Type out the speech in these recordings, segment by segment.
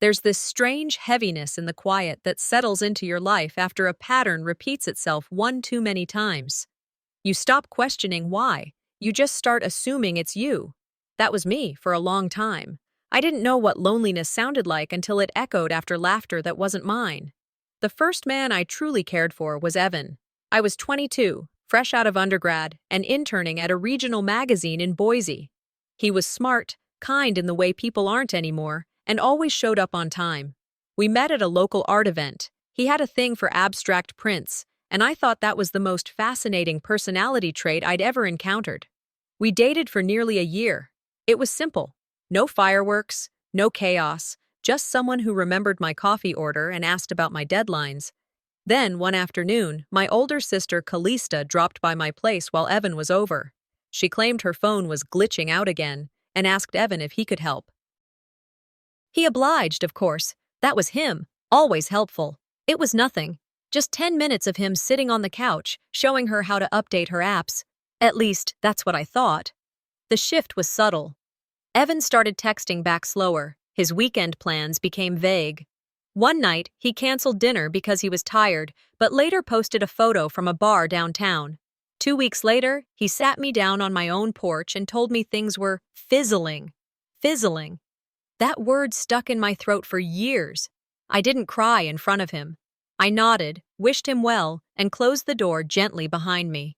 There's this strange heaviness in the quiet that settles into your life after a pattern repeats itself one too many times. You stop questioning why. You just start assuming it's you. That was me for a long time. I didn't know what loneliness sounded like until it echoed after laughter that wasn't mine. The first man I truly cared for was Evan. I was 22, fresh out of undergrad, and interning at a regional magazine in Boise. He was smart, kind in the way people aren't anymore, and always showed up on time. We met at a local art event. He had a thing for abstract prints, and I thought that was the most fascinating personality trait I'd ever encountered. We dated for nearly a year. It was simple. No fireworks, no chaos, just someone who remembered my coffee order and asked about my deadlines. Then, one afternoon, my older sister Callista dropped by my place while Evan was over. She claimed her phone was glitching out again and asked Evan if he could help. He obliged, of course. That was him, always helpful. It was nothing. Just 10 minutes of him sitting on the couch, showing her how to update her apps. At least, that's what I thought. The shift was subtle. Evan started texting back slower. His weekend plans became vague. One night, he canceled dinner because he was tired, but later posted a photo from a bar downtown. 2 weeks later, he sat me down on my own porch and told me things were fizzling. Fizzling. That word stuck in my throat for years. I didn't cry in front of him. I nodded, wished him well, and closed the door gently behind me.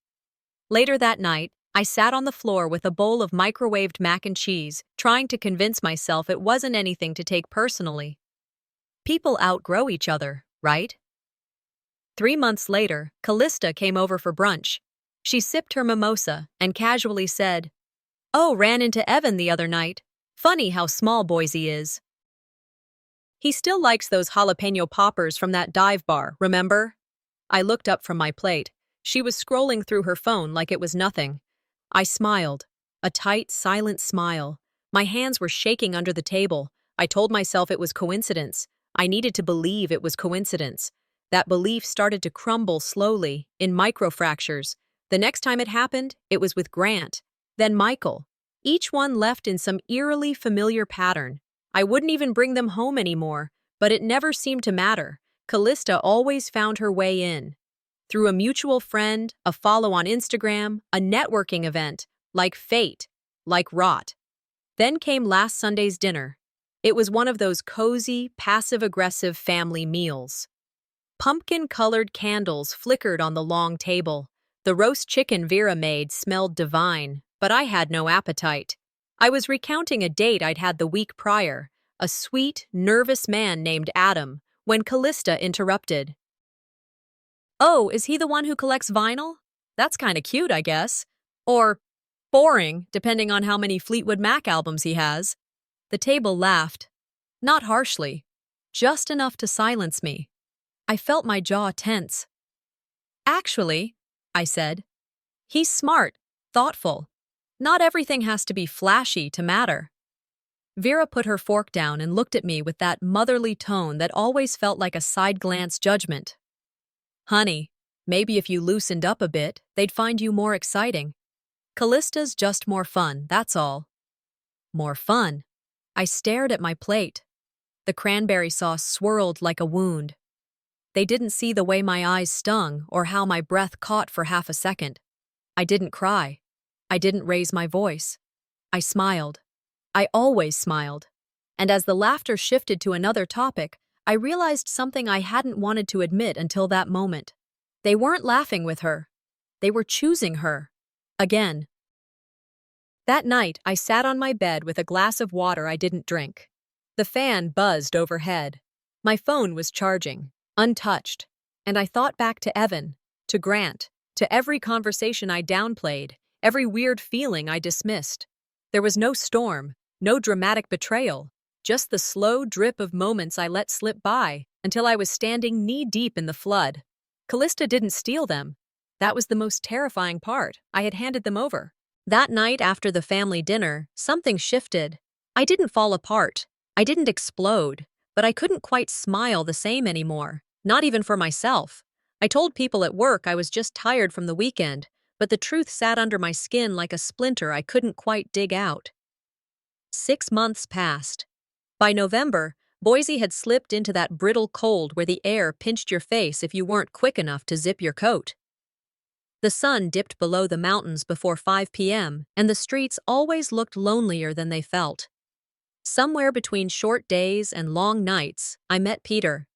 Later that night, I sat on the floor with a bowl of microwaved mac and cheese, trying to convince myself it wasn't anything to take personally. People outgrow each other, right? 3 months later, Callista came over for brunch. She sipped her mimosa and casually said, "Oh, ran into Evan the other night. Funny how small Boise is. He still likes those jalapeno poppers from that dive bar, remember?" I looked up from my plate. She was scrolling through her phone like it was nothing. I smiled. A tight, silent smile. My hands were shaking under the table. I told myself it was coincidence. I needed to believe it was coincidence. That belief started to crumble slowly, in microfractures. The next time it happened, it was with Grant. Then Michael. Each one left in some eerily familiar pattern. I wouldn't even bring them home anymore, but it never seemed to matter. Callista always found her way in. Through a mutual friend, a follow on Instagram, a networking event, like fate, like rot. Then came last Sunday's dinner. It was one of those cozy, passive-aggressive family meals. Pumpkin-colored candles flickered on the long table. The roast chicken Vera made smelled divine, but I had no appetite. I was recounting a date I'd had the week prior, a sweet, nervous man named Adam, when Callista interrupted. "Oh, is he the one who collects vinyl? That's kinda cute, I guess. Or boring, depending on how many Fleetwood Mac albums he has." The table laughed. Not harshly, just enough to silence me. I felt my jaw tense. "Actually," I said, "he's smart, thoughtful. Not everything has to be flashy to matter." Vera put her fork down and looked at me with that motherly tone that always felt like a side-glance judgment. "Honey, maybe if you loosened up a bit, they'd find you more exciting. Callista's just more fun, that's all." More fun? I stared at my plate. The cranberry sauce swirled like a wound. They didn't see the way my eyes stung or how my breath caught for half a second. I didn't cry. I didn't raise my voice. I smiled. I always smiled. And as the laughter shifted to another topic, I realized something I hadn't wanted to admit until that moment. They weren't laughing with her. They were choosing her. Again. That night, I sat on my bed with a glass of water I didn't drink. The fan buzzed overhead. My phone was charging, untouched, and I thought back to Evan, to Grant, to every conversation I downplayed, every weird feeling I dismissed. There was no storm, no dramatic betrayal, just the slow drip of moments I let slip by until I was standing knee-deep in the flood. Callista didn't steal them. That was the most terrifying part. I had handed them over. That night after the family dinner, something shifted. I didn't fall apart. I didn't explode, but I couldn't quite smile the same anymore, not even for myself. I told people at work I was just tired from the weekend, but the truth sat under my skin like a splinter I couldn't quite dig out. 6 months passed. By November, Boise had slipped into that brittle cold where the air pinched your face if you weren't quick enough to zip your coat. The sun dipped below the mountains before 5 p.m., and the streets always looked lonelier than they felt. Somewhere between short days and long nights, I met Peter.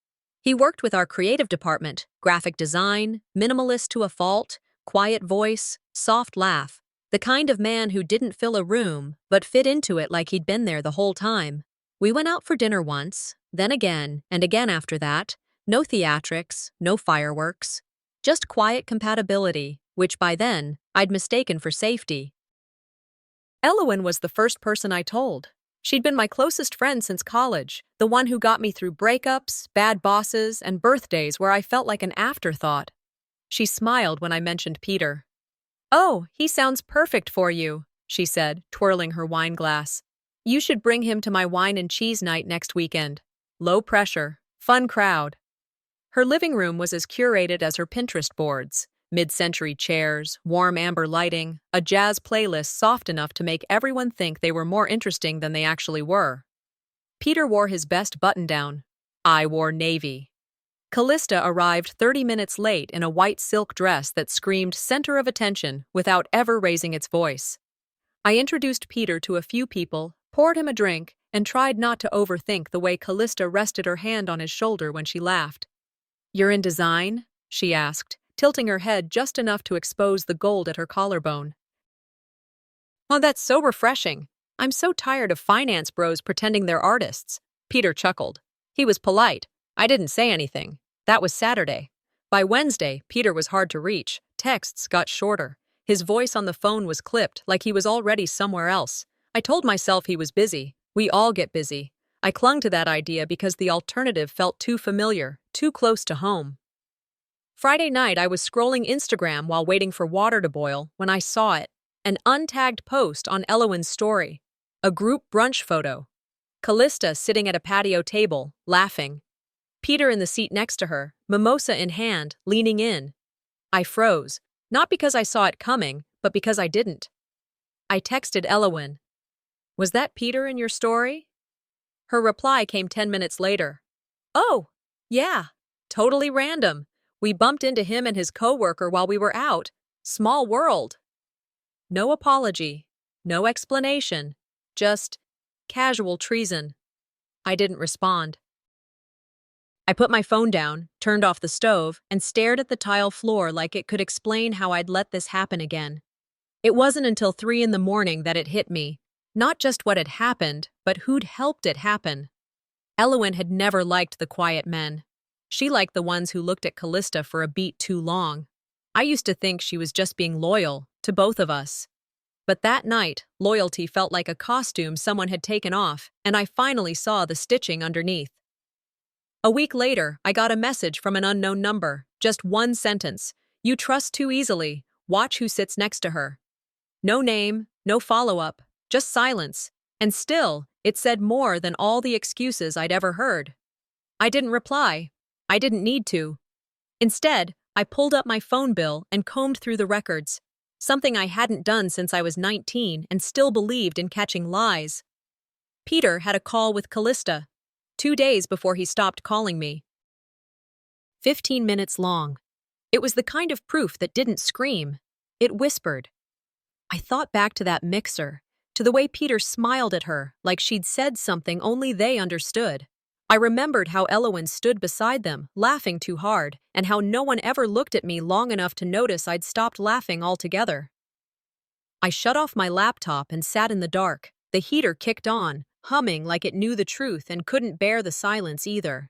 He worked with our creative department, graphic design, minimalist to a fault, quiet voice, soft laugh, the kind of man who didn't fill a room but fit into it like he'd been there the whole time. We went out for dinner once, then again, and again after that. No theatrics, no fireworks. Just quiet compatibility, which by then, I'd mistaken for safety. Elowen was the first person I told. She'd been my closest friend since college, the one who got me through breakups, bad bosses, and birthdays where I felt like an afterthought. She smiled when I mentioned Peter. "Oh, he sounds perfect for you," she said, twirling her wine glass. "You should bring him to my wine and cheese night next weekend. Low pressure, fun crowd." Her living room was as curated as her Pinterest boards. Mid-century chairs, warm amber lighting, a jazz playlist soft enough to make everyone think they were more interesting than they actually were. Peter wore his best button-down. I wore navy. Callista arrived 30 minutes late in a white silk dress that screamed center of attention without ever raising its voice. I introduced Peter to a few people, poured him a drink, and tried not to overthink the way Callista rested her hand on his shoulder when she laughed. "You're in design?" she asked, tilting her head just enough to expose the gold at her collarbone. "Oh, that's so refreshing. I'm so tired of finance bros pretending they're artists." Peter chuckled. He was polite. I didn't say anything. That was Saturday. By Wednesday, Peter was hard to reach. Texts got shorter. His voice on the phone was clipped, like he was already somewhere else. I told myself he was busy. We all get busy. I clung to that idea because the alternative felt too familiar, too close to home. Friday night, I was scrolling Instagram while waiting for water to boil when I saw it. An untagged post on Elowen's story. A group brunch photo. Callista sitting at a patio table, laughing. Peter in the seat next to her, mimosa in hand, leaning in. I froze, not because I saw it coming, but because I didn't. I texted Elowen. "Was that Peter in your story?" Her reply came 10 minutes later. "Oh, yeah, totally random. We bumped into him and his coworker while we were out. Small world." No apology, no explanation, just casual treason. I didn't respond. I put my phone down, turned off the stove, and stared at the tile floor like it could explain how I'd let this happen again. It wasn't until 3 in the morning that it hit me. Not just what had happened, but who'd helped it happen. Elowen had never liked the quiet men. She liked the ones who looked at Callista for a beat too long. I used to think she was just being loyal, to both of us. But that night, loyalty felt like a costume someone had taken off, and I finally saw the stitching underneath. A week later, I got a message from an unknown number. Just one sentence. "You trust too easily. Watch who sits next to her." No name, no follow-up, just silence. And still, it said more than all the excuses I'd ever heard. I didn't reply. I didn't need to. Instead, I pulled up my phone bill and combed through the records. Something I hadn't done since I was 19 and still believed in catching lies. Peter had a call with Callista. 2 days before he stopped calling me. 15 minutes long. It was the kind of proof that didn't scream. It whispered. I thought back to that mixer, to the way Peter smiled at her, like she'd said something only they understood. I remembered how Elowen stood beside them, laughing too hard, and how no one ever looked at me long enough to notice I'd stopped laughing altogether. I shut off my laptop and sat in the dark. The heater kicked on, humming like it knew the truth and couldn't bear the silence either.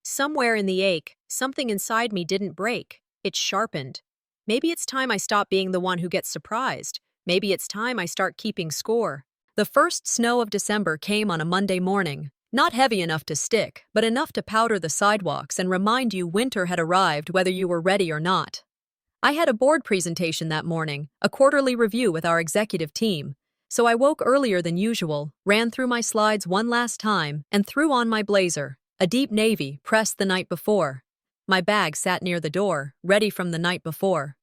Somewhere in the ache, something inside me didn't break. It sharpened. Maybe it's time I stop being the one who gets surprised. Maybe it's time I start keeping score. The first snow of December came on a Monday morning. Not heavy enough to stick, but enough to powder the sidewalks and remind you winter had arrived whether you were ready or not. I had a board presentation that morning, a quarterly review with our executive team. So I woke earlier than usual, ran through my slides one last time, and threw on my blazer, a deep navy pressed the night before. My bag sat near the door, ready from the night before.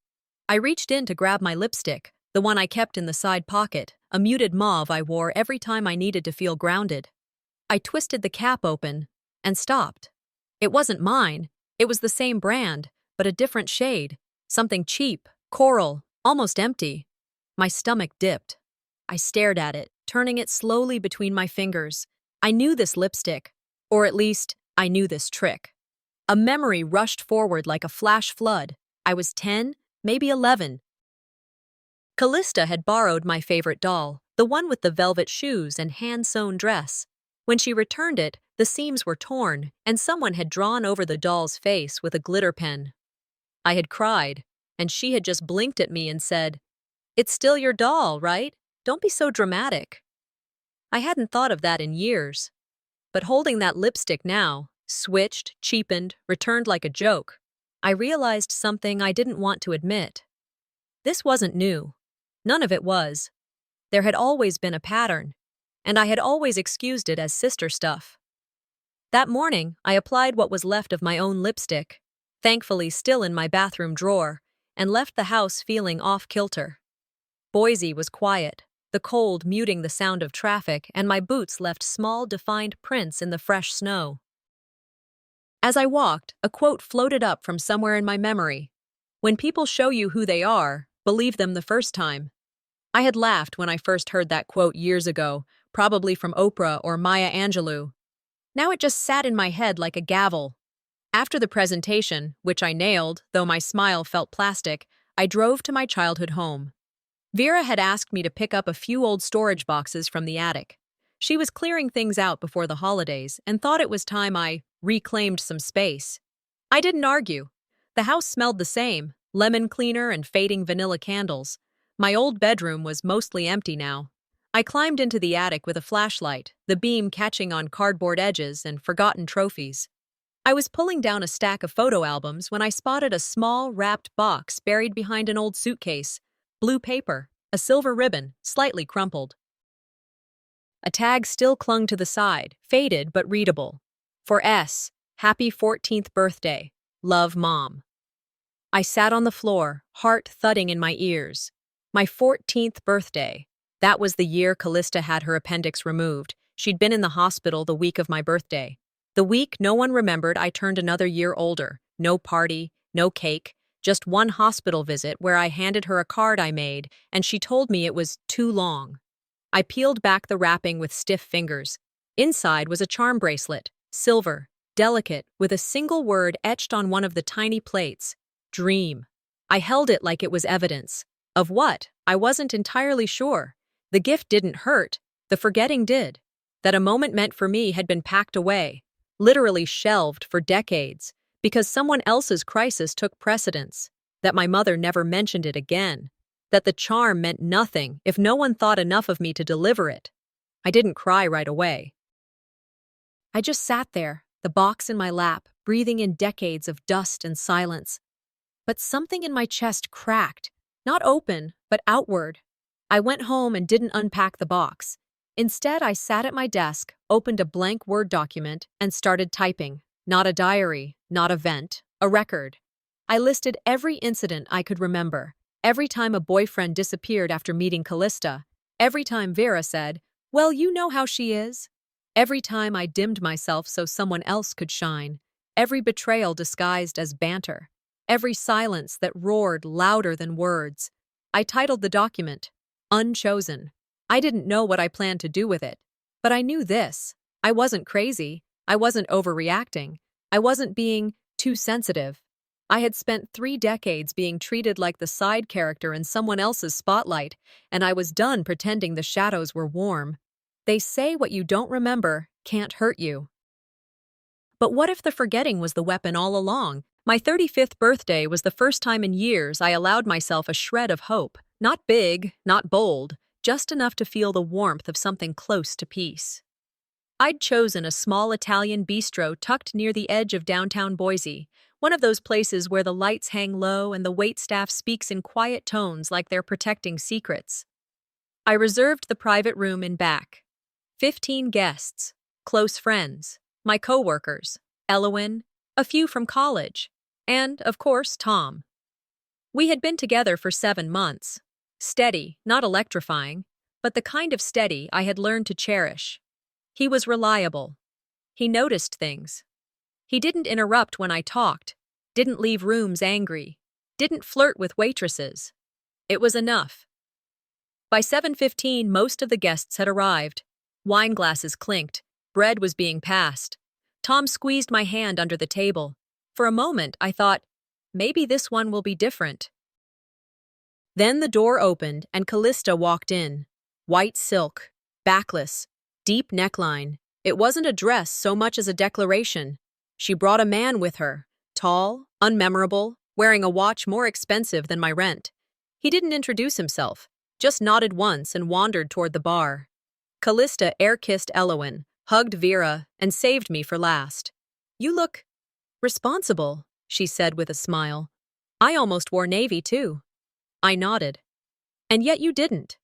I reached in to grab my lipstick, the one I kept in the side pocket, a muted mauve I wore every time I needed to feel grounded. I twisted the cap open and stopped. It wasn't mine. It was the same brand, but a different shade. Something cheap, coral, almost empty. My stomach dipped. I stared at it, turning it slowly between my fingers. I knew this lipstick, or at least, I knew this trick. A memory rushed forward like a flash flood. I was 10, maybe 11. Callista had borrowed my favorite doll, the one with the velvet shoes and hand-sewn dress. When she returned it, the seams were torn, and someone had drawn over the doll's face with a glitter pen. I had cried, and she had just blinked at me and said, "It's still your doll, right? Don't be so dramatic." I hadn't thought of that in years. But holding that lipstick now, switched, cheapened, returned like a joke, I realized something I didn't want to admit. This wasn't new. None of it was. There had always been a pattern, and I had always excused it as sister stuff. That morning, I applied what was left of my own lipstick, thankfully still in my bathroom drawer, and left the house feeling off-kilter. Boise was quiet, the cold muting the sound of traffic, and my boots left small, defined prints in the fresh snow. As I walked, a quote floated up from somewhere in my memory. "When people show you who they are, believe them the first time." I had laughed when I first heard that quote years ago, probably from Oprah or Maya Angelou. Now it just sat in my head like a gavel. After the presentation, which I nailed, though my smile felt plastic, I drove to my childhood home. Vera had asked me to pick up a few old storage boxes from the attic. She was clearing things out before the holidays and thought it was time I reclaimed some space. I didn't argue. The house smelled the same, lemon cleaner and fading vanilla candles. My old bedroom was mostly empty now. I climbed into the attic with a flashlight, the beam catching on cardboard edges and forgotten trophies. I was pulling down a stack of photo albums when I spotted a small, wrapped box buried behind an old suitcase. Blue paper, a silver ribbon, slightly crumpled. A tag still clung to the side, faded but readable. For S, happy 14th birthday. Love, Mom. I sat on the floor, heart thudding in my ears. My 14th birthday. That was the year Callista had her appendix removed. She'd been in the hospital the week of my birthday. The week no one remembered I turned another year older. No party, no cake, just one hospital visit where I handed her a card I made, and she told me it was too long. I peeled back the wrapping with stiff fingers. Inside was a charm bracelet, silver, delicate, with a single word etched on one of the tiny plates. Dream. I held it like it was evidence. Of what? I wasn't entirely sure. The gift didn't hurt. The forgetting did. That a moment meant for me had been packed away, literally shelved for decades, because someone else's crisis took precedence. That my mother never mentioned it again. That the charm meant nothing if no one thought enough of me to deliver it. I didn't cry right away. I just sat there, the box in my lap, breathing in decades of dust and silence. But something in my chest cracked, not open, but outward. I went home and didn't unpack the box. Instead, I sat at my desk, opened a blank Word document, and started typing. Not a diary, not a vent, a record. I listed every incident I could remember. Every time a boyfriend disappeared after meeting Callista. Every time Vera said, "Well, you know how she is." Every time I dimmed myself so someone else could shine. Every betrayal disguised as banter. Every silence that roared louder than words. I titled the document, Unchosen. I didn't know what I planned to do with it. But I knew this. I wasn't crazy. I wasn't overreacting. I wasn't being too sensitive. I had spent 3 decades being treated like the side character in someone else's spotlight, and I was done pretending the shadows were warm. They say what you don't remember can't hurt you. But what if the forgetting was the weapon all along? My 35th birthday was the first time in years I allowed myself a shred of hope. Not big, not bold, just enough to feel the warmth of something close to peace. I'd chosen a small Italian bistro tucked near the edge of downtown Boise, one of those places where the lights hang low and the waitstaff speaks in quiet tones like they're protecting secrets. I reserved the private room in back. 15 guests, close friends, my coworkers, Elowen, a few from college, and, of course, Tom. We had been together for 7 months. Steady, not electrifying, but the kind of steady I had learned to cherish. He was reliable. He noticed things. He didn't interrupt when I talked, didn't leave rooms angry, didn't flirt with waitresses. It was enough. By 7:15, most of the guests had arrived. Wine glasses clinked. Bread was being passed. Tom squeezed my hand under the table. For a moment, I thought, maybe this one will be different. Then the door opened and Callista walked in. White silk, backless, deep neckline. It wasn't a dress so much as a declaration. She brought a man with her, tall, unmemorable, wearing a watch more expensive than my rent. He didn't introduce himself, just nodded once and wandered toward the bar. Callista air-kissed Elowen, hugged Vera, and saved me for last. "You look responsible," she said with a smile. "I almost wore navy, too." I nodded. "And yet you didn't."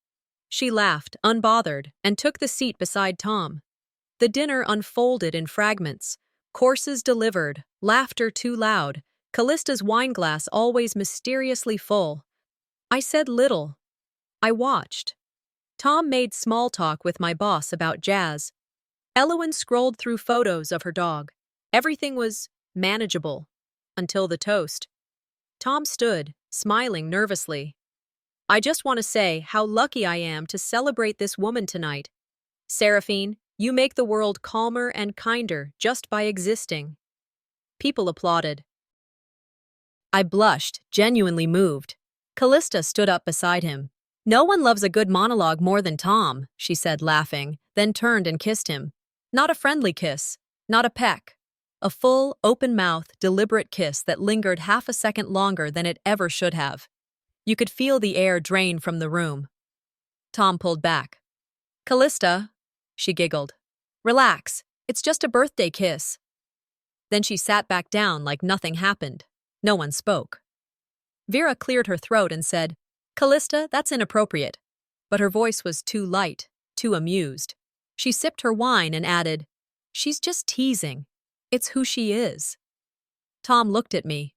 She laughed, unbothered, and took the seat beside Tom. The dinner unfolded in fragments. Courses delivered, laughter too loud, Callista's wineglass always mysteriously full. I said little. I watched. Tom made small talk with my boss about jazz. Elowen scrolled through photos of her dog. Everything was manageable. Until the toast. Tom stood, smiling nervously. "I just want to say how lucky I am to celebrate this woman tonight. Seraphine, you make the world calmer and kinder just by existing." People applauded. I blushed, genuinely moved. Callista stood up beside him. "No one loves a good monologue more than Tom," she said, laughing, then turned and kissed him. Not a friendly kiss, not a peck. A full, open-mouthed, deliberate kiss that lingered half a second longer than it ever should have. You could feel the air drain from the room. Tom pulled back. "Callista," she giggled. "Relax, it's just a birthday kiss." Then she sat back down like nothing happened. No one spoke. Vera cleared her throat and said, "Callista, that's inappropriate." But her voice was too light, too amused. She sipped her wine and added, "She's just teasing. It's who she is." Tom looked at me.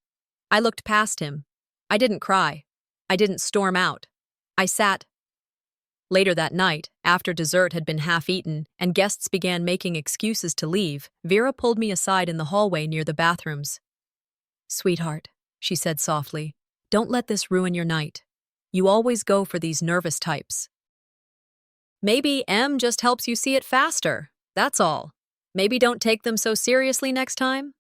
I looked past him. I didn't cry. I didn't storm out. I sat. Later that night, after dessert had been half-eaten and guests began making excuses to leave, Vera pulled me aside in the hallway near the bathrooms. "Sweetheart," she said softly, "don't let this ruin your night. You always go for these nervous types. Maybe M just helps you see it faster, that's all. Maybe don't take them so seriously next time."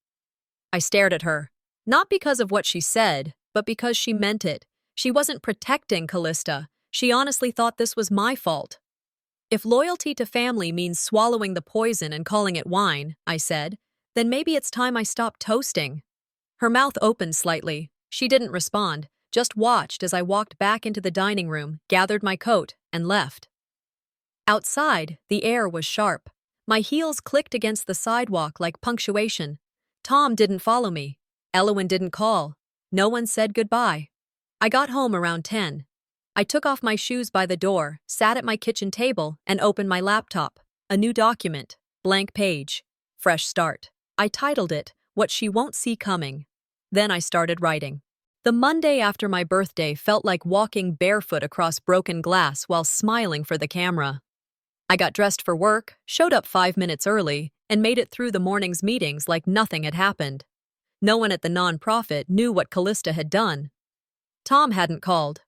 I stared at her, not because of what she said, but because she meant it. She wasn't protecting Callista. She honestly thought this was my fault. "If loyalty to family means swallowing the poison and calling it wine," I said, "then maybe it's time I stopped toasting." Her mouth opened slightly. She didn't respond, just watched as I walked back into the dining room, gathered my coat, and left. Outside, the air was sharp. My heels clicked against the sidewalk like punctuation. Tom didn't follow me. Elowen didn't call. No one said goodbye. I got home around 10. I took off my shoes by the door, sat at my kitchen table, and opened my laptop. A new document. Blank page. Fresh start. I titled it, "What She Won't See Coming." Then I started writing. The Monday after my birthday felt like walking barefoot across broken glass while smiling for the camera. I got dressed for work, showed up 5 minutes early, and made it through the morning's meetings like nothing had happened. No one at the nonprofit knew what Callista had done. Tom hadn't called.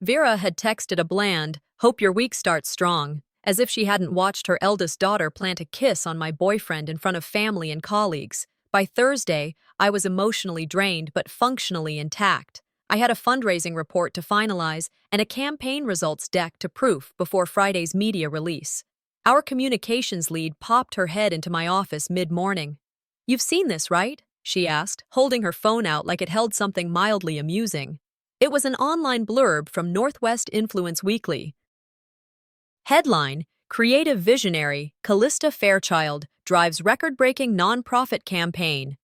Vera had texted a bland, "Hope your week starts strong," as if she hadn't watched her eldest daughter plant a kiss on my boyfriend in front of family and colleagues. By Thursday, I was emotionally drained but functionally intact. I had a fundraising report to finalize and a campaign results deck to proof before Friday's media release. Our communications lead popped her head into my office mid-morning. "You've seen this, right?" she asked, holding her phone out like it held something mildly amusing. It was an online blurb from Northwest Influence Weekly. Headline, "Creative Visionary, Callista Fairchild, drives record-breaking nonprofit campaign."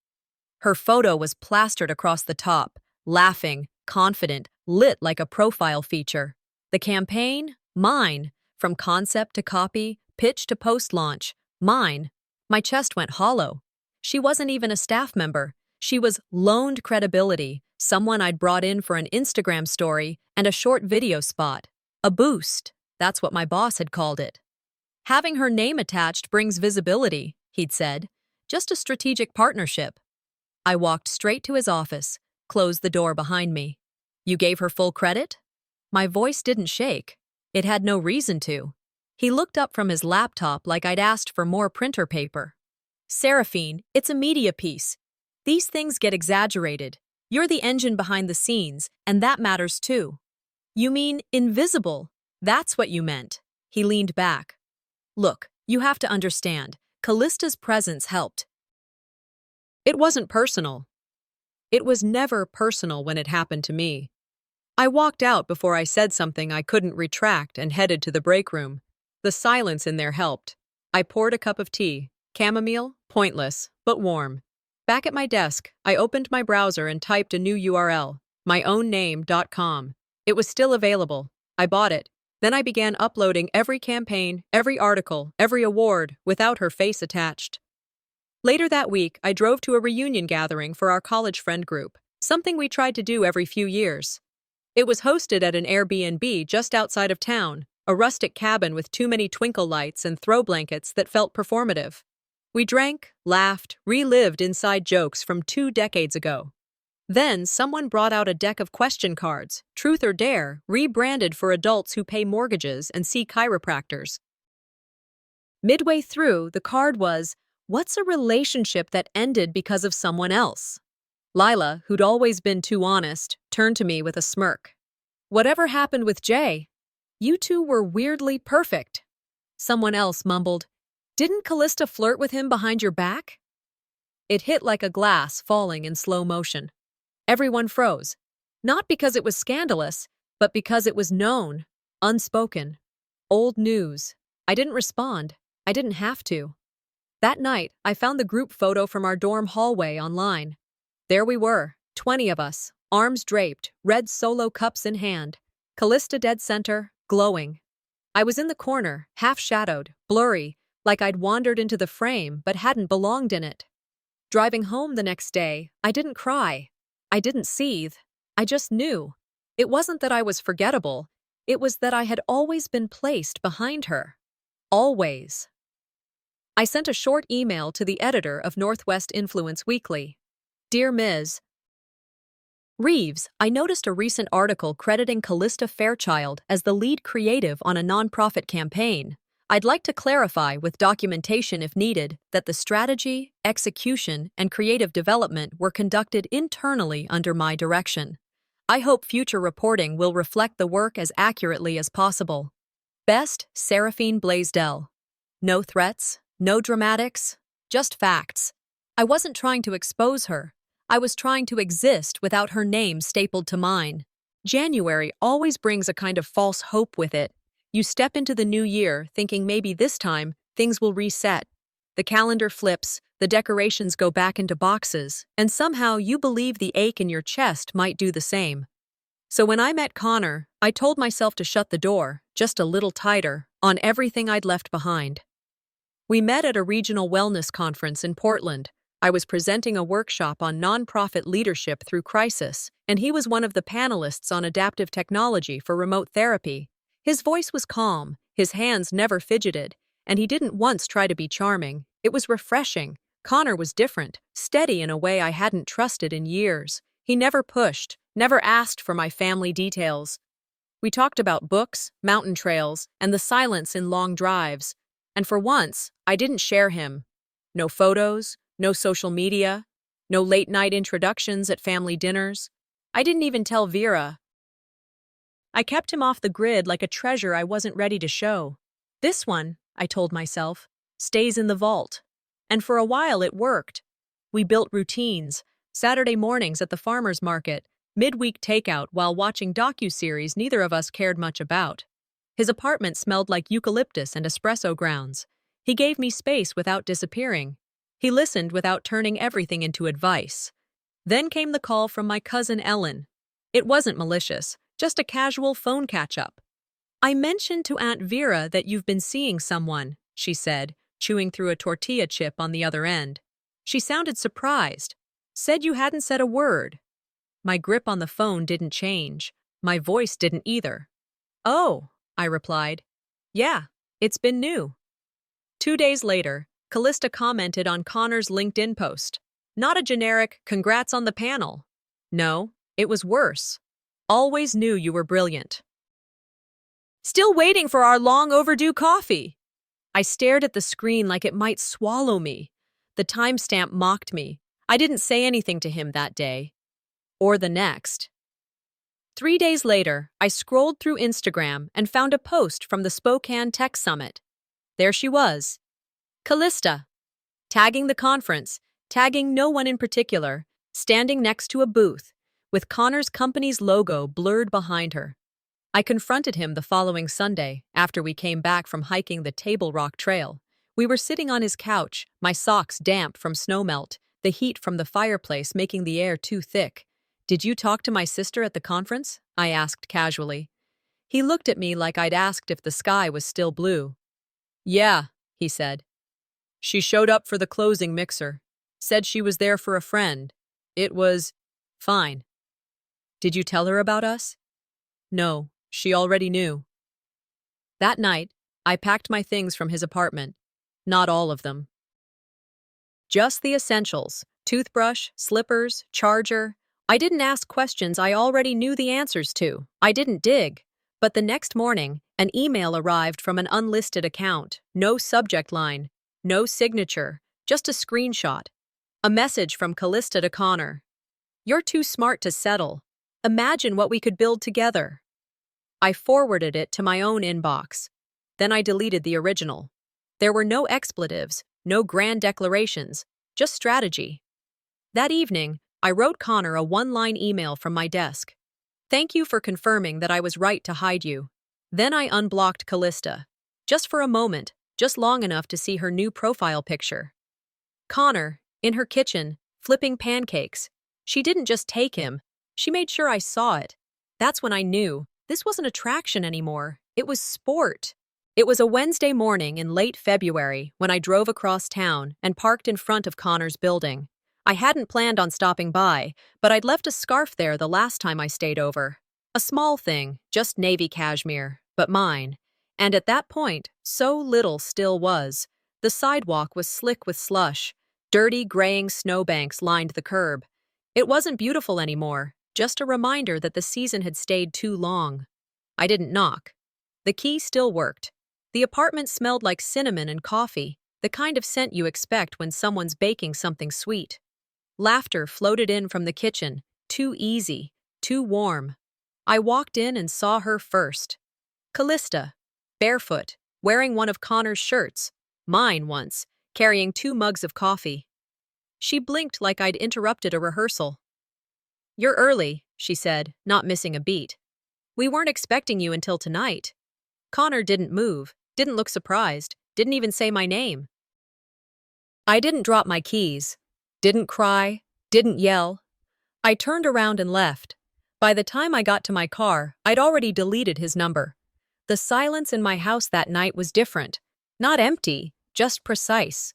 Her photo was plastered across the top, laughing, confident, lit like a profile feature. The campaign? Mine. From concept to copy, pitch to post-launch. Mine. My chest went hollow. She wasn't even a staff member. She was loaned credibility, someone I'd brought in for an Instagram story and a short video spot. A boost. That's what my boss had called it. Having her name attached brings visibility, he'd said. Just a strategic partnership. I walked straight to his office, closed the door behind me. You gave her full credit? My voice didn't shake. It had no reason to. He looked up from his laptop like I'd asked for more printer paper. Seraphine, it's a media piece. These things get exaggerated. You're the engine behind the scenes, and that matters too. You mean invisible? That's what you meant. He leaned back. Look, you have to understand. Callista's presence helped. It wasn't personal. It was never personal when it happened to me. I walked out before I said something I couldn't retract and headed to the break room. The silence in there helped. I poured a cup of tea. Chamomile? Pointless, but warm. Back at my desk, I opened my browser and typed a new URL, myownname.com. It was still available. I bought it. Then I began uploading every campaign, every article, every award, without her face attached. Later that week, I drove to a reunion gathering for our college friend group, something we tried to do every few years. It was hosted at an Airbnb just outside of town, a rustic cabin with too many twinkle lights and throw blankets that felt performative. We drank, laughed, relived inside jokes from 2 decades ago. Then someone brought out a deck of question cards, Truth or Dare, rebranded for adults who pay mortgages and see chiropractors. Midway through, the card was, "What's a relationship that ended because of someone else?" Lila, who'd always been too honest, turned to me with a smirk. "Whatever happened with Jay? You two were weirdly perfect." Someone else mumbled, "Didn't Callista flirt with him behind your back?" It hit like a glass falling in slow motion. Everyone froze. Not because it was scandalous, but because it was known, unspoken. Old news. I didn't respond. I didn't have to. That night, I found the group photo from our dorm hallway online. There we were, 20 of us, arms draped, red solo cups in hand. Callista dead center, glowing. I was in the corner, half-shadowed, blurry, like I'd wandered into the frame but hadn't belonged in it. Driving home the next day, I didn't cry. I didn't seethe. I just knew. It wasn't that I was forgettable. It was that I had always been placed behind her. Always. I sent a short email to the editor of Northwest Influence Weekly. Dear Ms. Reeves, I noticed a recent article crediting Callista Fairchild as the lead creative on a nonprofit campaign. I'd like to clarify, with documentation if needed, that the strategy, execution, and creative development were conducted internally under my direction. I hope future reporting will reflect the work as accurately as possible. Best, Seraphine Blaisdell. No threats, no dramatics, just facts. I wasn't trying to expose her. I was trying to exist without her name stapled to mine. January always brings a kind of false hope with it. You step into the new year thinking maybe this time things will reset. The calendar flips, the decorations go back into boxes, and somehow you believe the ache in your chest might do the same. So when I met Connor, I told myself to shut the door, just a little tighter, on everything I'd left behind. We met at a regional wellness conference in Portland. I was presenting a workshop on nonprofit leadership through crisis, and he was one of the panelists on adaptive technology for remote therapy. His voice was calm, his hands never fidgeted, and he didn't once try to be charming. It was refreshing. Connor was different, steady in a way I hadn't trusted in years. He never pushed, never asked for my family details. We talked about books, mountain trails, and the silence in long drives. And for once, I didn't share him. No photos, no social media, no late-night introductions at family dinners. I didn't even tell Vera. I kept him off the grid like a treasure I wasn't ready to show. This one, I told myself, stays in the vault. And for a while it worked. We built routines, Saturday mornings at the farmer's market, midweek takeout while watching docuseries neither of us cared much about. His apartment smelled like eucalyptus and espresso grounds. He gave me space without disappearing. He listened without turning everything into advice. Then came the call from my cousin Ellen. It wasn't malicious, just a casual phone catch-up. "I mentioned to Aunt Vera that you've been seeing someone," she said, chewing through a tortilla chip on the other end. She sounded surprised. "Said you hadn't said a word." My grip on the phone didn't change. My voice didn't either. "Oh," I replied. "Yeah, it's been new." 2 days later, Callista commented on Connor's LinkedIn post. Not a generic, congrats on the panel. No, it was worse. Always knew you were brilliant. Still waiting for our long overdue coffee. I stared at the screen like it might swallow me. The timestamp mocked me. I didn't say anything to him that day. Or the next. 3 days later, I scrolled through Instagram and found a post from the Spokane Tech Summit. There she was. Callista. Tagging the conference, tagging no one in particular, standing next to a booth, with Connor's company's logo blurred behind her. I confronted him the following Sunday, after we came back from hiking the Table Rock Trail. We were sitting on his couch, my socks damp from snowmelt, the heat from the fireplace making the air too thick. "Did you talk to my sister at the conference?" I asked casually. He looked at me like I'd asked if the sky was still blue. "Yeah," he said. "She showed up for the closing mixer. Said she was there for a friend. It was fine." "Did you tell her about us?" "No, she already knew." That night, I packed my things from his apartment. Not all of them. Just the essentials: toothbrush, slippers, charger. I didn't ask questions I already knew the answers to. I didn't dig. But the next morning, an email arrived from an unlisted account. No subject line, no signature, just a screenshot. A message from Callista to Connor. "You're too smart to settle. Imagine what we could build together." I forwarded it to my own inbox. Then I deleted the original. There were no expletives, no grand declarations, just strategy. That evening, I wrote Connor a one-line email from my desk. "Thank you for confirming that I was right to hide you." Then I unblocked Callista. Just for a moment, just long enough to see her new profile picture. Connor, in her kitchen, flipping pancakes. She didn't just take him, she made sure I saw it. That's when I knew this wasn't attraction anymore, it was sport. It was a Wednesday morning in late February when I drove across town and parked in front of Connor's building. I hadn't planned on stopping by, but I'd left a scarf there the last time I stayed over. A small thing, just navy cashmere, but mine. And at that point, so little still was. The sidewalk was slick with slush. Dirty, graying snowbanks lined the curb. It wasn't beautiful anymore, just a reminder that the season had stayed too long. I didn't knock. The key still worked. The apartment smelled like cinnamon and coffee, the kind of scent you expect when someone's baking something sweet. Laughter floated in from the kitchen, too easy, too warm. I walked in and saw her first. Callista, barefoot, wearing one of Connor's shirts, mine once, carrying 2 mugs of coffee. She blinked like I'd interrupted a rehearsal. "You're early," she said, not missing a beat. "We weren't expecting you until tonight." Connor didn't move, didn't look surprised, didn't even say my name. I didn't drop my keys, didn't cry, didn't yell. I turned around and left. By the time I got to my car, I'd already deleted his number. The silence in my house that night was different. Not empty, just precise.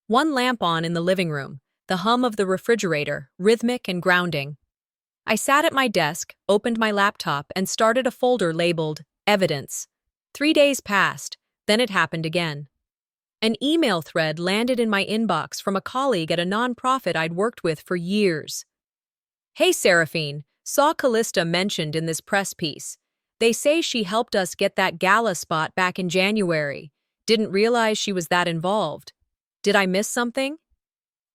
One lamp on in the living room, the hum of the refrigerator, rhythmic and grounding. I sat at my desk, opened my laptop, and started a folder labeled Evidence. 3 days passed, then it happened again. An email thread landed in my inbox from a colleague at a nonprofit I'd worked with for years. "Hey Seraphine, saw Callista mentioned in this press piece. They say she helped us get that gala spot back in January. Didn't realize she was that involved. Did I miss something?"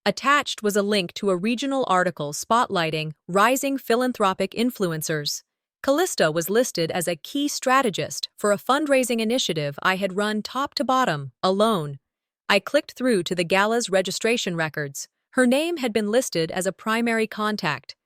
Attached was a link to a regional article spotlighting rising philanthropic influencers. Callista was listed as a key strategist for a fundraising initiative I had run top to bottom, alone. I clicked through to the gala's registration records. Her name had been listed as a primary contact.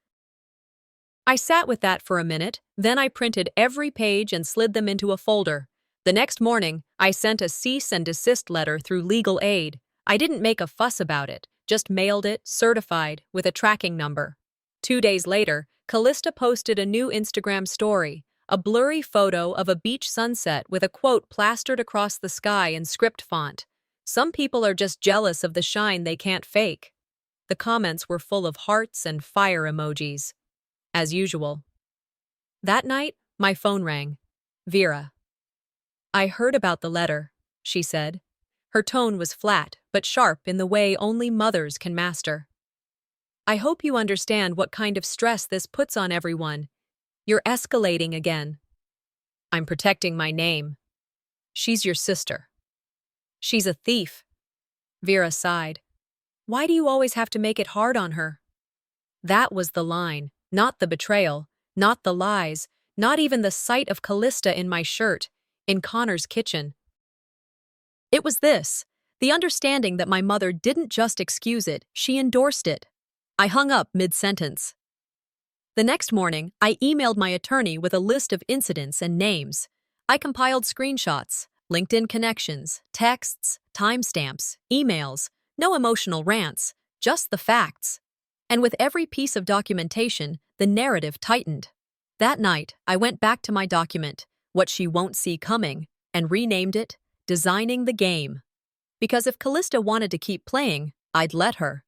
I sat with that for a minute, then I printed every page and slid them into a folder. The next morning, I sent a cease and desist letter through legal aid. I didn't make a fuss about it, just mailed it, certified, with a tracking number. 2 days later, Callista posted a new Instagram story, a blurry photo of a beach sunset with a quote plastered across the sky in script font. "Some people are just jealous of the shine they can't fake." The comments were full of hearts and fire emojis. As usual. That night, my phone rang. Vera. "I heard about the letter," she said. Her tone was flat, but sharp in the way only mothers can master. I hope you understand what kind of stress this puts on everyone. You're escalating again. I'm protecting my name. She's your sister. She's a thief. Vera sighed. Why do you always have to make it hard on her? That was the line, not the betrayal, not the lies, not even the sight of Callista in my shirt, in Connor's kitchen. It was this, the understanding that my mother didn't just excuse it, she endorsed it. I hung up mid-sentence. The next morning, I emailed my attorney with a list of incidents and names. I compiled screenshots, LinkedIn connections, texts, timestamps, emails, no emotional rants, just the facts. And with every piece of documentation, the narrative tightened. That night, I went back to my document, What She Won't See Coming, and renamed it, Designing the Game. Because if Callista wanted to keep playing, I'd let her.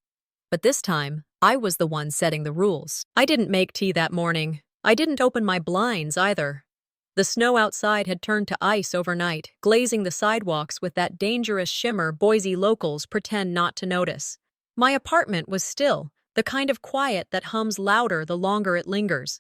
But this time, I was the one setting the rules. I didn't make tea that morning. I didn't open my blinds either. The snow outside had turned to ice overnight, glazing the sidewalks with that dangerous shimmer Boise locals pretend not to notice. My apartment was still, the kind of quiet that hums louder the longer it lingers.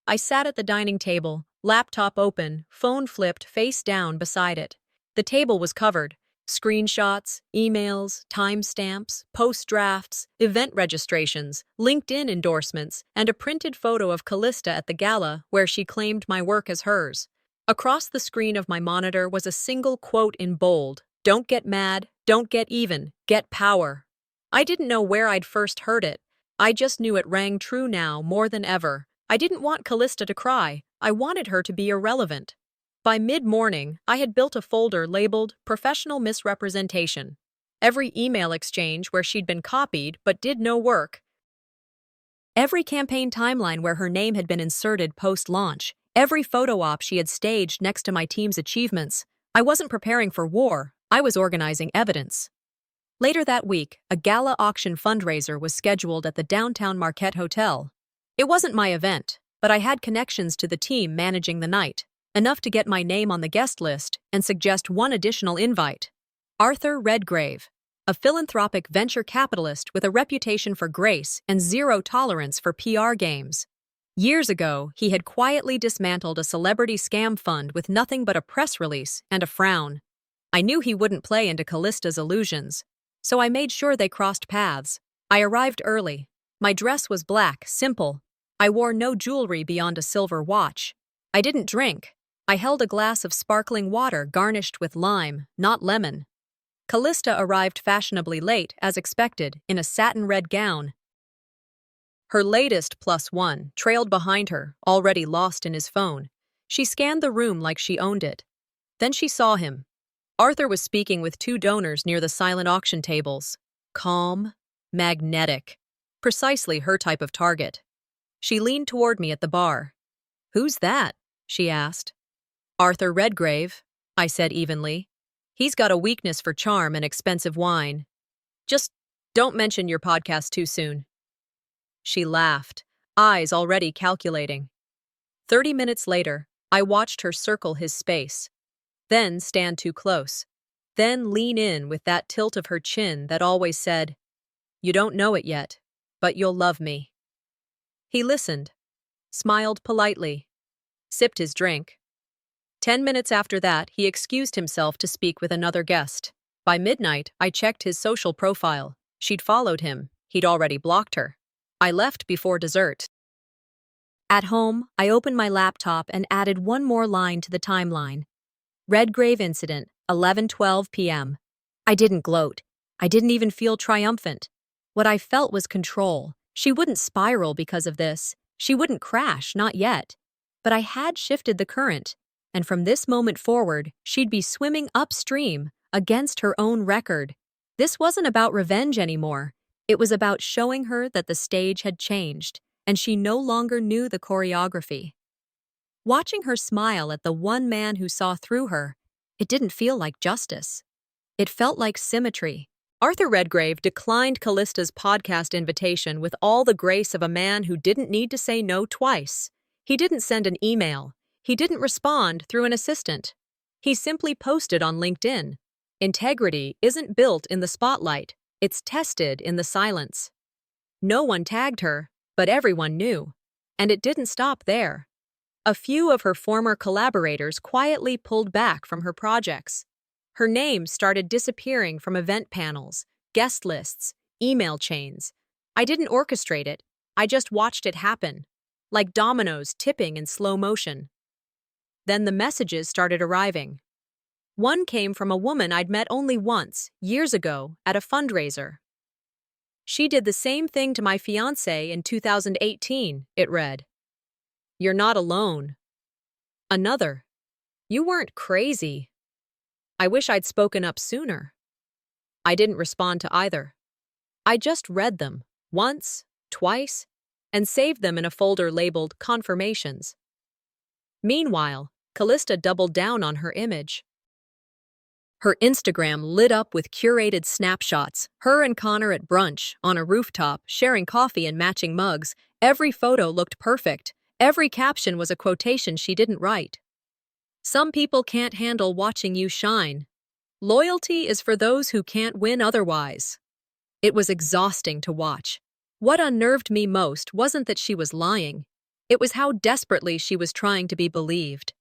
I sat at the dining table, laptop open, phone flipped face down beside it. The table was covered. Screenshots, emails, timestamps, post drafts, event registrations, LinkedIn endorsements, and a printed photo of Callista at the gala where she claimed my work as hers. Across the screen of my monitor was a single quote in bold, "Don't get mad, don't get even, get power." I didn't know where I'd first heard it. I just knew it rang true now more than ever. I didn't want Callista to cry. I wanted her to be irrelevant. By mid-morning, I had built a folder labeled Professional Misrepresentation. Every email exchange where she'd been copied but did no work. Every campaign timeline where her name had been inserted post-launch. Every photo op she had staged next to my team's achievements. I wasn't preparing for war. I was organizing evidence. Later that week, a gala auction fundraiser was scheduled at the downtown Marquette Hotel. It wasn't my event, but I had connections to the team managing the night. Enough to get my name on the guest list and suggest one additional invite. Arthur Redgrave, a philanthropic venture capitalist with a reputation for grace and zero tolerance for PR games. Years ago, he had quietly dismantled a celebrity scam fund with nothing but a press release and a frown. I knew he wouldn't play into Callista's illusions, so I made sure they crossed paths. I arrived early. My dress was black, simple. I wore no jewelry beyond a silver watch. I didn't drink. I held a glass of sparkling water garnished with lime, not lemon. Callista arrived fashionably late, as expected, in a satin red gown. Her latest +1 trailed behind her, already lost in his phone. She scanned the room like she owned it. Then she saw him. Arthur was speaking with two donors near the silent auction tables. Calm, magnetic. Precisely her type of target. She leaned toward me at the bar. "Who's that?" she asked. "Arthur Redgrave," I said evenly. "He's got a weakness for charm and expensive wine. Just don't mention your podcast too soon." She laughed, eyes already calculating. 30 minutes later, I watched her circle his space. Then stand too close. Then lean in with that tilt of her chin that always said, "You don't know it yet, but you'll love me." He listened, smiled politely, sipped his drink. 10 minutes after that, he excused himself to speak with another guest. By midnight, I checked his social profile. She'd followed him. He'd already blocked her. I left before dessert. At home, I opened my laptop and added one more line to the timeline. Redgrave incident, 11:12 p.m. I didn't gloat. I didn't even feel triumphant. What I felt was control. She wouldn't spiral because of this. She wouldn't crash, not yet. But I had shifted the current. And from this moment forward, she'd be swimming upstream, against her own record. This wasn't about revenge anymore. It was about showing her that the stage had changed, and she no longer knew the choreography. Watching her smile at the one man who saw through her, it didn't feel like justice. It felt like symmetry. Arthur Redgrave declined Callista's podcast invitation with all the grace of a man who didn't need to say no twice. He didn't send an email. He didn't respond through an assistant. He simply posted on LinkedIn. Integrity isn't built in the spotlight, it's tested in the silence. No one tagged her, but everyone knew. And it didn't stop there. A few of her former collaborators quietly pulled back from her projects. Her name started disappearing from event panels, guest lists, email chains. I didn't orchestrate it, I just watched it happen, like dominoes tipping in slow motion. Then the messages started arriving. One came from a woman I'd met only once, years ago, at a fundraiser. "She did the same thing to my fiancé in 2018, it read. "You're not alone." Another. "You weren't crazy." I wish I'd spoken up sooner. I didn't respond to either. I just read them, once, twice, and saved them in a folder labeled Confirmations. Meanwhile, Callista doubled down on her image. Her Instagram lit up with curated snapshots, her and Connor at brunch, on a rooftop, sharing coffee and matching mugs. Every photo looked perfect. Every caption was a quotation she didn't write. "Some people can't handle watching you shine. Loyalty is for those who can't win otherwise." It was exhausting to watch. What unnerved me most wasn't that she was lying. It was how desperately she was trying to be believed.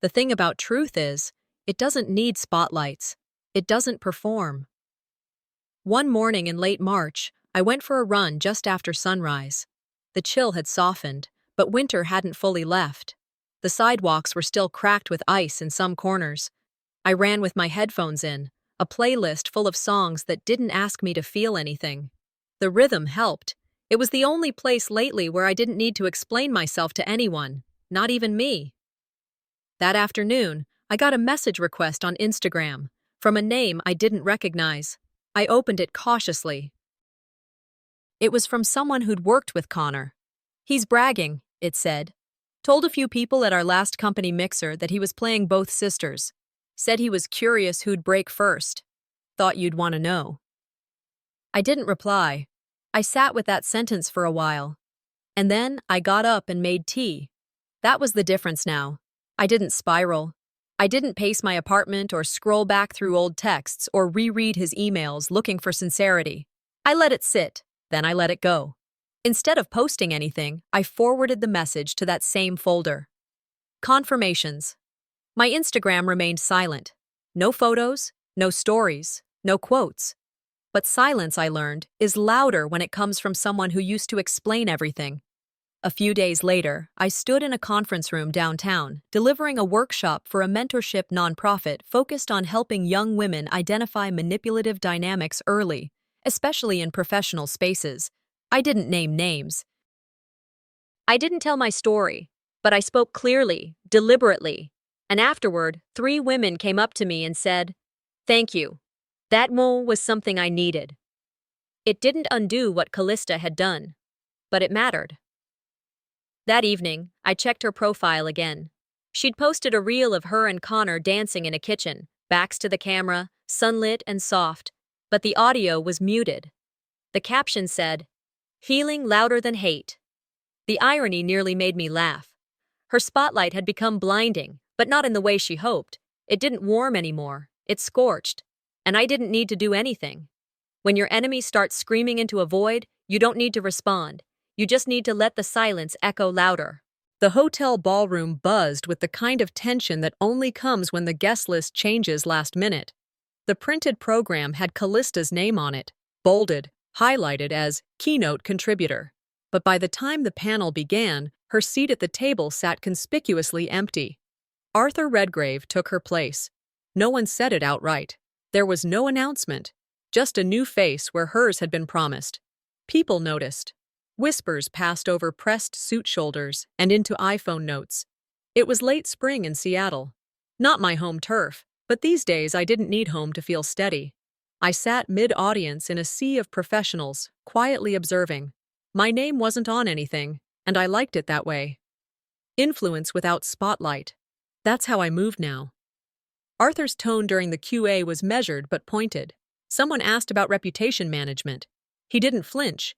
The thing about truth is, it doesn't need spotlights. It doesn't perform. One morning in late March, I went for a run just after sunrise. The chill had softened, but winter hadn't fully left. The sidewalks were still cracked with ice in some corners. I ran with my headphones in, a playlist full of songs that didn't ask me to feel anything. The rhythm helped. It was the only place lately where I didn't need to explain myself to anyone, not even me. That afternoon, I got a message request on Instagram from a name I didn't recognize. I opened it cautiously. It was from someone who'd worked with Connor. "He's bragging," it said. "Told a few people at our last company mixer that he was playing both sisters. Said he was curious who'd break first. Thought you'd want to know." I didn't reply. I sat with that sentence for a while. And then I got up and made tea. That was the difference now. I didn't spiral. I didn't pace my apartment or scroll back through old texts or reread his emails looking for sincerity. I let it sit, then I let it go. Instead of posting anything, I forwarded the message to that same folder. Confirmations. My Instagram remained silent. No photos, no stories, no quotes. But silence, I learned, is louder when it comes from someone who used to explain everything. A few days later, I stood in a conference room downtown, delivering a workshop for a mentorship nonprofit focused on helping young women identify manipulative dynamics early, especially in professional spaces. I didn't name names. I didn't tell my story, but I spoke clearly, deliberately. And afterward, 3 women came up to me and said, "Thank you. That was something I needed." It didn't undo what Callista had done, but it mattered. That evening, I checked her profile again. She'd posted a reel of her and Connor dancing in a kitchen, backs to the camera, sunlit and soft, but the audio was muted. The caption said, "Healing louder than hate." The irony nearly made me laugh. Her spotlight had become blinding, but not in the way she hoped. It didn't warm anymore, it scorched. And I didn't need to do anything. When your enemy starts screaming into a void, you don't need to respond. You just need to let the silence echo louder. The hotel ballroom buzzed with the kind of tension that only comes when the guest list changes last minute. The printed program had Callista's name on it, bolded, highlighted as keynote contributor. But by the time the panel began, her seat at the table sat conspicuously empty. Arthur Redgrave took her place. No one said it outright. There was no announcement, just a new face where hers had been promised. People noticed. Whispers passed over pressed suit shoulders and into iPhone notes. It was late spring in Seattle. Not my home turf, but these days I didn't need home to feel steady. I sat mid-audience in a sea of professionals, quietly observing. My name wasn't on anything, and I liked it that way. Influence without spotlight. That's how I move now. Arthur's tone during the QA was measured but pointed. Someone asked about reputation management. He didn't flinch.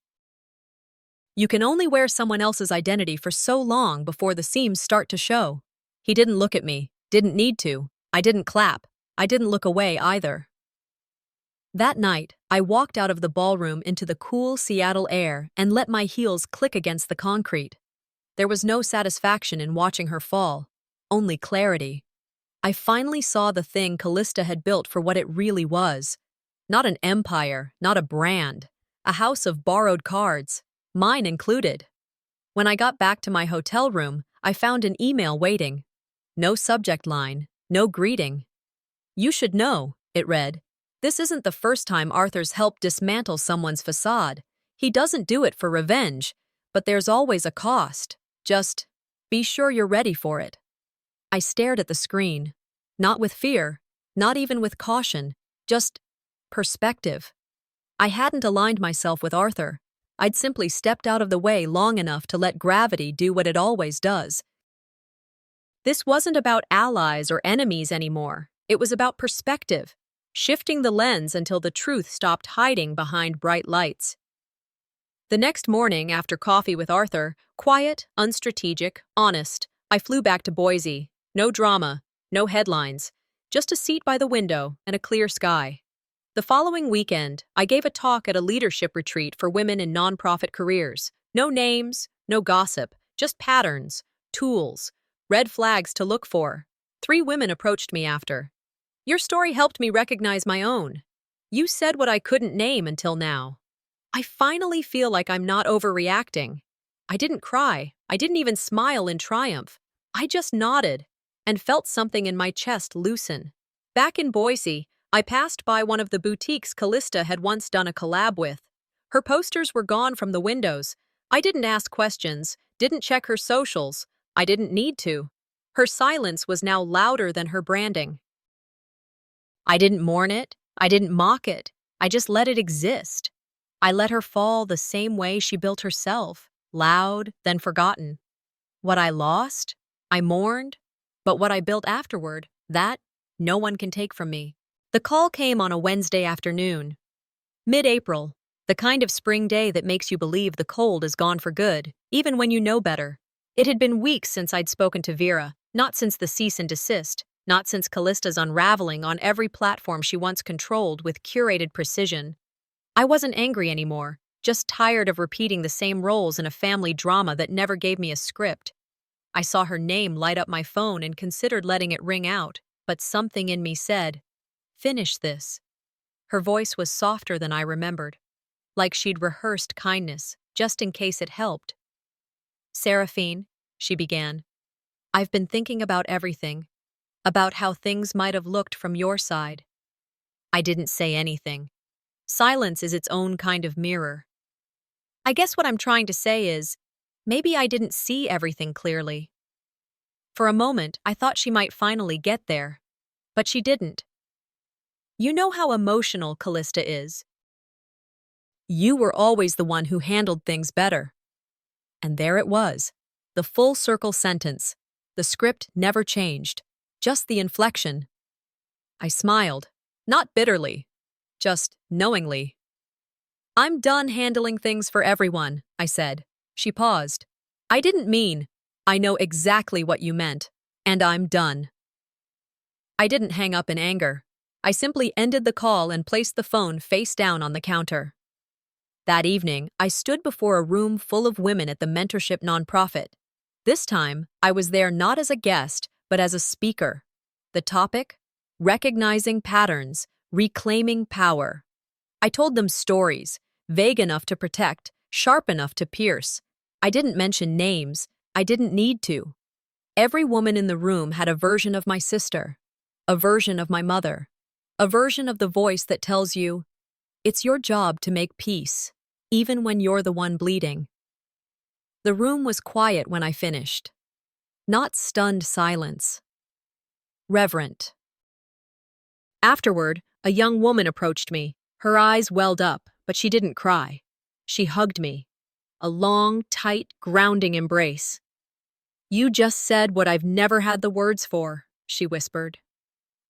You can only wear someone else's identity for so long before the seams start to show. He didn't look at me, didn't need to. I didn't clap. I didn't look away either. That night, I walked out of the ballroom into the cool Seattle air and let my heels click against the concrete. There was no satisfaction in watching her fall, only clarity. I finally saw the thing Callista had built for what it really was. Not an empire, not a brand. A house of borrowed cards, mine included. When I got back to my hotel room, I found an email waiting. No subject line, no greeting. "You should know," it read. "This isn't the first time Arthur's helped dismantle someone's facade. He doesn't do it for revenge, but there's always a cost. Just be sure you're ready for it." I stared at the screen. Not with fear, not even with caution, just perspective. I hadn't aligned myself with Arthur. I'd simply stepped out of the way long enough to let gravity do what it always does. This wasn't about allies or enemies anymore. It was about perspective, shifting the lens until the truth stopped hiding behind bright lights. The next morning, after coffee with Arthur, quiet, unstrategic, honest, I flew back to Boise. No drama, no headlines, just a seat by the window and a clear sky. The following weekend, I gave a talk at a leadership retreat for women in nonprofit careers. No names, no gossip, just patterns, tools, red flags to look for. 3 women approached me after. "Your story helped me recognize my own. You said what I couldn't name until now. I finally feel like I'm not overreacting. I didn't cry. I didn't even smile in triumph. I just nodded and felt something in my chest loosen." Back in Boise, I passed by one of the boutiques Callista had once done a collab with. Her posters were gone from the windows. I didn't ask questions, didn't check her socials. I didn't need to. Her silence was now louder than her branding. I didn't mourn it. I didn't mock it. I just let it exist. I let her fall the same way she built herself, loud, then forgotten. What I lost, I mourned, but what I built afterward, that no one can take from me. The call came on a Wednesday afternoon. Mid-April, the kind of spring day that makes you believe the cold is gone for good, even when you know better. It had been weeks since I'd spoken to Vera, not since the cease and desist, not since Callista's unraveling on every platform she once controlled with curated precision. I wasn't angry anymore, just tired of repeating the same roles in a family drama that never gave me a script. I saw her name light up my phone and considered letting it ring out, but something in me said, "Finish this." Her voice was softer than I remembered, like she'd rehearsed kindness, just in case it helped. "Seraphine," she began, "I've been thinking about everything, about how things might have looked from your side." I didn't say anything. Silence is its own kind of mirror. I guess what I'm trying to say is, maybe I didn't see everything clearly. For a moment, I thought she might finally get there, but she didn't. You know how emotional Callista is. You were always the one who handled things better. And there it was, the full circle sentence. The script never changed, just the inflection. I smiled, not bitterly, just knowingly. "I'm done handling things for everyone," I said. She paused. "I didn't mean, I know exactly what you meant, and I'm done." I didn't hang up in anger. I simply ended the call and placed the phone face down on the counter. That evening, I stood before a room full of women at the mentorship nonprofit. This time, I was there not as a guest, but as a speaker. The topic? Recognizing patterns, reclaiming power. I told them stories, vague enough to protect, sharp enough to pierce. I didn't mention names. I didn't need to. Every woman in the room had a version of my sister, a version of my mother, a version of the voice that tells you, it's your job to make peace, even when you're the one bleeding. The room was quiet when I finished. Not stunned silence. Reverent. Afterward, a young woman approached me. Her eyes welled up, but she didn't cry. She hugged me. A long, tight, grounding embrace. "You just said what I've never had the words for," she whispered.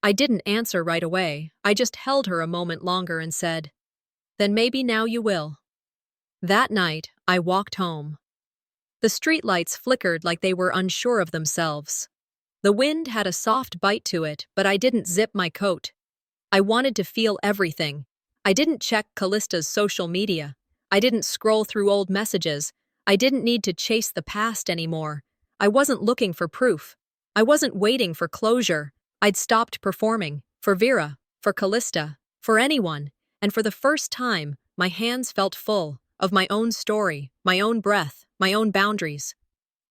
I didn't answer right away. I just held her a moment longer and said, "Then maybe now you will." That night, I walked home. The streetlights flickered like they were unsure of themselves. The wind had a soft bite to it, but I didn't zip my coat. I wanted to feel everything. I didn't check Callista's social media. I didn't scroll through old messages. I didn't need to chase the past anymore. I wasn't looking for proof. I wasn't waiting for closure. I'd stopped performing. For Vera, for Callista, for anyone. And for the first time, my hands felt full of my own story, my own breath, my own boundaries.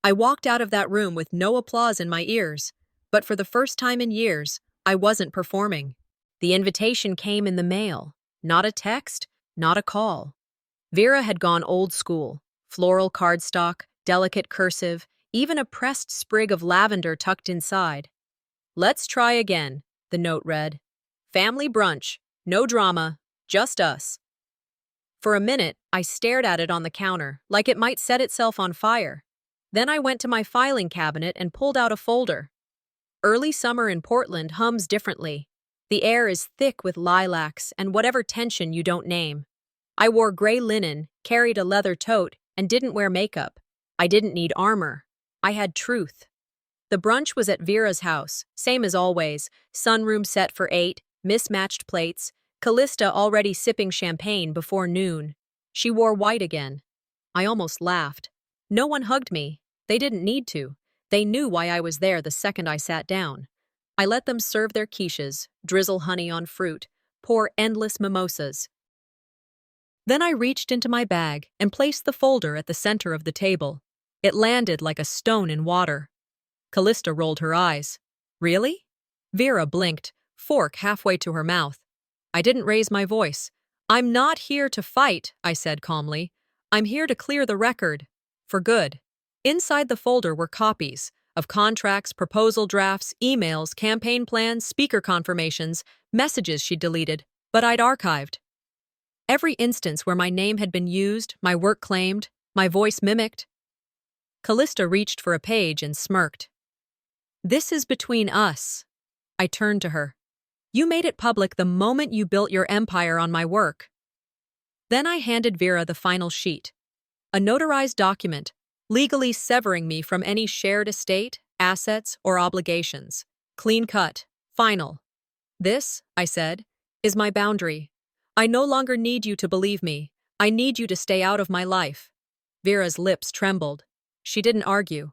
I walked out of that room with no applause in my ears, but for the first time in years, I wasn't performing. The invitation came in the mail, not a text, not a call. Vera had gone old school, floral cardstock, delicate cursive, even a pressed sprig of lavender tucked inside. "Let's try again," the note read. "Family brunch, no drama, just us." For a minute, I stared at it on the counter, like it might set itself on fire. Then I went to my filing cabinet and pulled out a folder. Early summer in Portland hums differently. The air is thick with lilacs and whatever tension you don't name. I wore gray linen, carried a leather tote, and didn't wear makeup. I didn't need armor. I had truth. The brunch was at Vera's house, same as always, sunroom set for 8, mismatched plates, Callista already sipping champagne before noon. She wore white again. I almost laughed. No one hugged me. They didn't need to. They knew why I was there the second I sat down. I let them serve their quiches, drizzle honey on fruit, pour endless mimosas. Then I reached into my bag and placed the folder at the center of the table. It landed like a stone in water. Callista rolled her eyes. "Really?" Vera blinked, fork halfway to her mouth. I didn't raise my voice. "I'm not here to fight," I said calmly. "I'm here to clear the record. For good." Inside the folder were copies of contracts, proposal drafts, emails, campaign plans, speaker confirmations, messages she'd deleted, but I'd archived. Every instance where my name had been used, my work claimed, my voice mimicked. Callista reached for a page and smirked. "This is between us." I turned to her. "You made it public the moment you built your empire on my work." Then I handed Vera the final sheet. A notarized document, legally severing me from any shared estate, assets, or obligations. Clean cut. Final. "This," I said, "is my boundary. I no longer need you to believe me. I need you to stay out of my life." Vera's lips trembled. She didn't argue.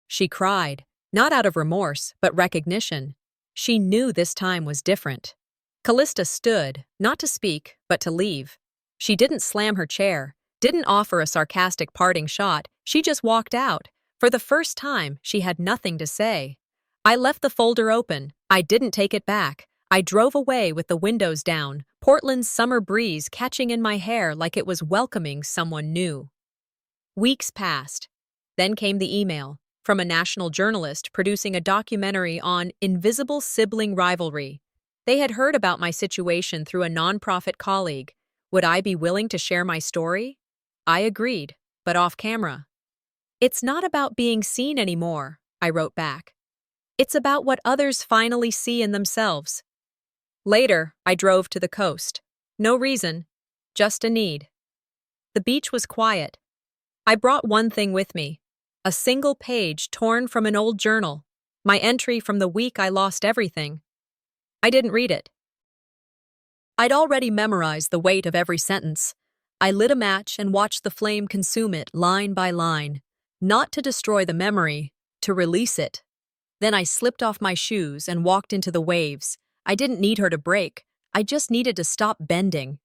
She cried, not out of remorse, but recognition. She knew this time was different. Callista stood, not to speak, but to leave. She didn't slam her chair, didn't offer a sarcastic parting shot. She just walked out. For the first time, she had nothing to say. I left the folder open. I didn't take it back. I drove away with the windows down, Portland's summer breeze catching in my hair like it was welcoming someone new. Weeks passed. Then came the email from a national journalist producing a documentary on invisible sibling rivalry. They had heard about my situation through a nonprofit colleague. Would I be willing to share my story? I agreed, but off camera. "It's not about being seen anymore," I wrote back. "It's about what others finally see in themselves." Later, I drove to the coast. No reason, just a need. The beach was quiet. I brought one thing with me, a single page torn from an old journal, my entry from the week I lost everything. I didn't read it. I'd already memorized the weight of every sentence. I lit a match and watched the flame consume it line by line, not to destroy the memory, to release it. Then I slipped off my shoes and walked into the waves. I didn't need her to break. I just needed to stop bending.